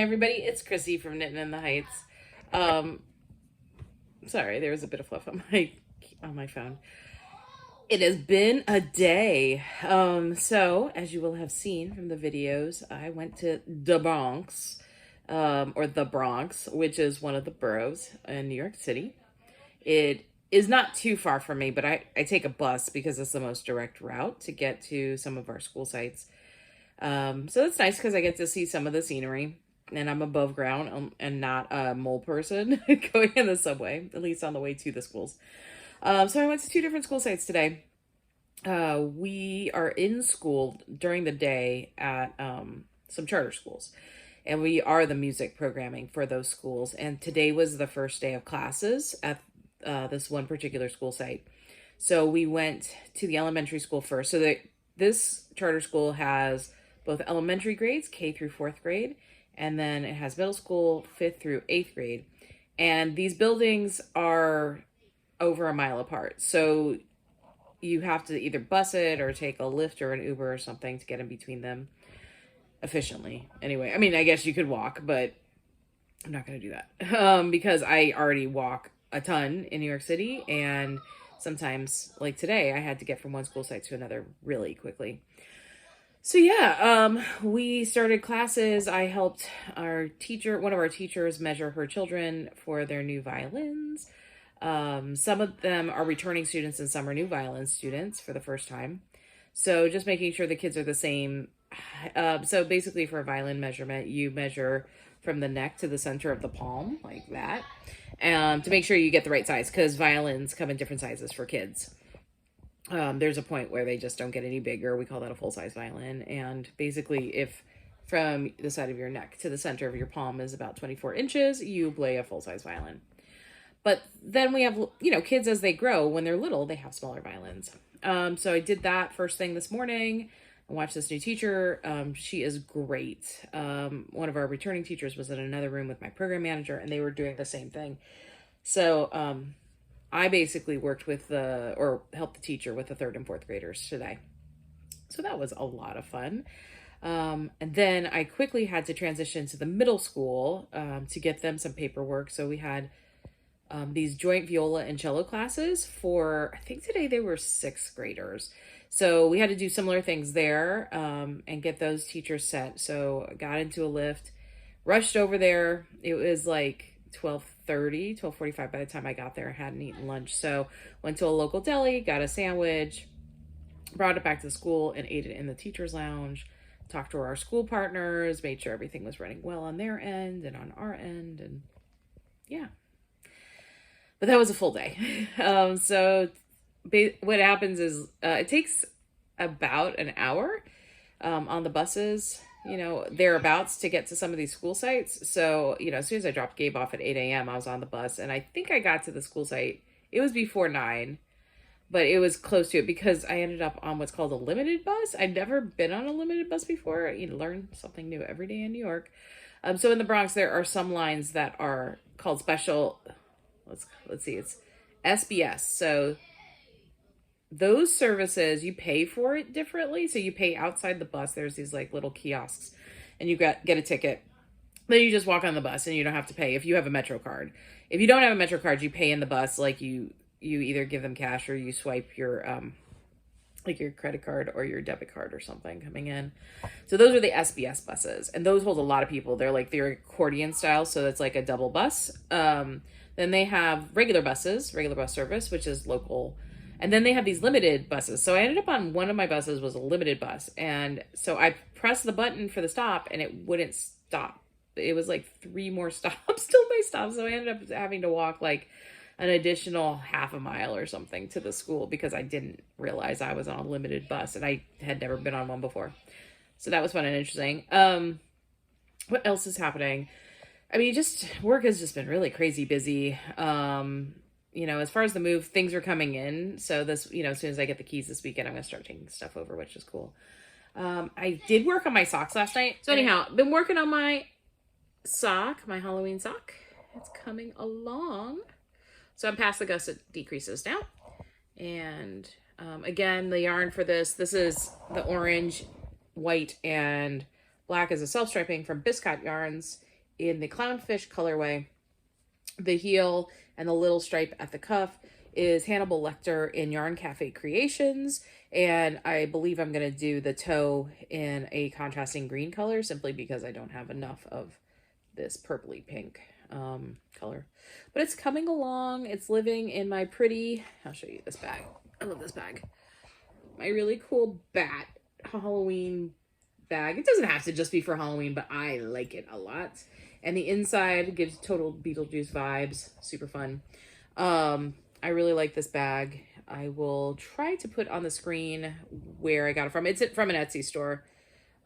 everybody, it's Chrissy from Knitting in the Heights. Um, Sorry, there was a bit of fluff on my phone. It has been a day. So as you will have seen from the videos, I went to the Bronx, or the Bronx, which is one of the boroughs in New York City. It is not too far from me, but I take a bus because it's the most direct route to get to some of our school sites. So it's nice because I get to see some of the scenery, and I'm above ground and not a mole person going in the subway, at least on the way to the schools. So I went to two different school sites today. We are in school during the day at some charter schools, and we are the music programming for those schools. And today was the first day of classes at this one particular school site. So we went to the elementary school first. So this charter school has both elementary grades, K through fourth grade, and then it has middle school, fifth through eighth grade. And these buildings are over a mile apart. So you have to either bus it or take a Lyft or an Uber or something to get in between them efficiently. Anyway, I mean, I guess you could walk, but I'm not going to do that because I already walk a ton in New York City. And sometimes, like today, I had to get from one school site to another really quickly. So yeah, we started classes. I helped one of our teachers, measure her children for their new violins. Some of them are returning students and some are new violin students for the first time. So just making sure the kids are the same. So basically for a violin measurement, you measure from the neck to the center of the palm like that, to make sure you get the right size, because violins come in different sizes for kids. There's a point where they just don't get any bigger. We call that a full-size violin. And basically, if from the side of your neck to the center of your palm is about 24 inches, you play a full-size violin. But then we have, kids as they grow, when they're little, they have smaller violins. So I did that first thing this morning. I watched this new teacher. She is great. One of our returning teachers was in another room with my program manager, and they were doing the same thing. So, I basically worked with helped the teacher with the third and fourth graders today. So that was a lot of fun. And then I quickly had to transition to the middle school to get them some paperwork. So we had these joint viola and cello classes for, I think today they were sixth graders. So we had to do similar things there and get those teachers set. So I got into a Lyft, rushed over there. It was like 12:45 by the time I got there. I hadn't eaten lunch. So went to a local deli, got a sandwich, brought it back to the school and ate it in the teacher's lounge, talked to our school partners, made sure everything was running well on their end and on our end. And yeah, but that was a full day. What happens is it takes about an hour on the buses, thereabouts, to get to some of these school sites. So, as soon as I dropped Gabe off at 8 a.m., I was on the bus, and I think I got to the school site. It was before 9, but it was close to it because I ended up on what's called a limited bus. I'd never been on a limited bus before. You learn something new every day in New York. So in the Bronx, there are some lines that are called special. Let's see, it's SBS. So those services, you pay for it differently. So you pay outside the bus. There's these like little kiosks, and you get a ticket. Then you just walk on the bus and you don't have to pay if you have a Metro card. If you don't have a Metro card, you pay in the bus. Like you either give them cash or you swipe your like your credit card or your debit card or something coming in. So those are the SBS buses, and those hold a lot of people. They're accordion style, so it's like a double bus. Then they have regular bus service, which is local. And then they have these limited buses. So I ended up on one of my buses was a limited bus. And so I pressed the button for the stop and it wouldn't stop. It was like 3 more stops till my stop. So I ended up having to walk like an additional half a mile or something to the school because I didn't realize I was on a limited bus and I had never been on one before. So that was fun and interesting. What else is happening? I mean, work has just been really crazy busy. As far as the move, things are coming in. So this, as soon as I get the keys this weekend, I'm going to start taking stuff over, which is cool. I did work on my socks last night. So anyhow, been working on my Halloween sock. It's coming along. So I'm past the gusset decreases now. And again, the yarn for this is the orange, white, and black as a self-striping from Biscot Yarns. in the clownfish colorway. The heel and the little stripe at the cuff is Hannibal Lecter in Yarn Cafe Creations. And I believe I'm going to do the toe in a contrasting green color simply because I don't have enough of this purpley pink color. But it's coming along. It's living in my pretty, I'll show you this bag. I love this bag. My really cool bat Halloween bag. It doesn't have to just be for Halloween, but I like it a lot. And the inside gives total Beetlejuice vibes. Super fun. I really like this bag. I will try to put on the screen where I got it from. It's from an Etsy store.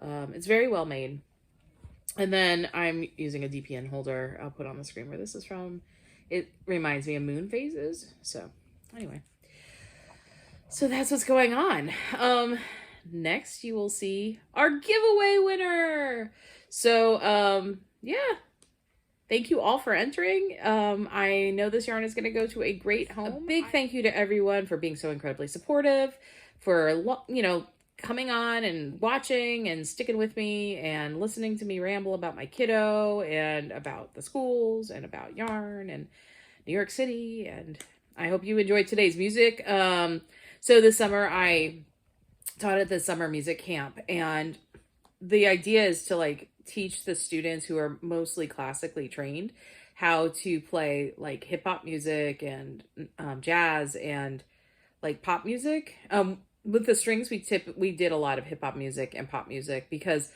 It's very well made. And then I'm using a DPN holder. I'll put on the screen where this is from. It reminds me of moon phases. So anyway. So that's what's going on. Next you will see our giveaway winner. So yeah. Thank you all for entering. I know this yarn is going to go to a great home. A big thank you to everyone for being so incredibly supportive, for, you know, coming on and watching and sticking with me and listening to me ramble about my kiddo and about the schools and about yarn and New York City. And I hope you enjoyed today's music. So this summer I taught at the summer music camp, and the idea is to like teach the students who are mostly classically trained how to play like hip hop music and jazz and like pop music. With the strings, we did a lot of hip hop music and pop music because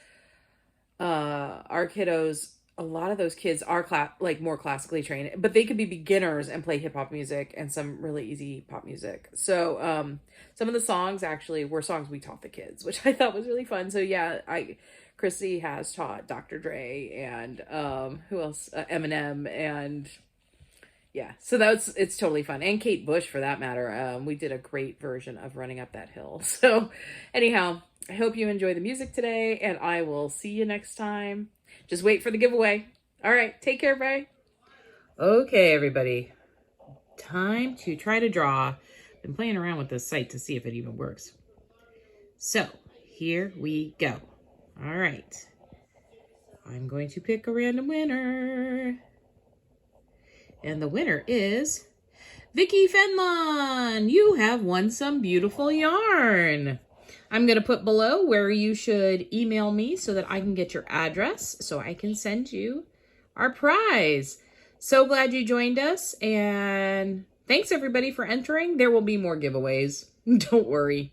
our kiddos, a lot of those kids are like more classically trained, but they could be beginners and play hip hop music and some really easy pop music. So some of the songs actually were songs we taught the kids, which I thought was really fun. So yeah, Chrissy has taught Dr. Dre and who else? Eminem, and yeah, so it's totally fun. And Kate Bush for that matter. We did a great version of Running Up That Hill. So anyhow, I hope you enjoy the music today, and I will see you next time. Just wait for the giveaway. All right, take care, bye. Okay, everybody. Time to try to draw. Been playing around with this site to see if it even works. So here we go. All right. I'm going to pick a random winner. And the winner is Vicky Fenlon. You have won some beautiful yarn. I'm going to put below where you should email me so that I can get your address so I can send you our prize. So glad you joined us, and thanks everybody for entering. There will be more giveaways. Don't worry.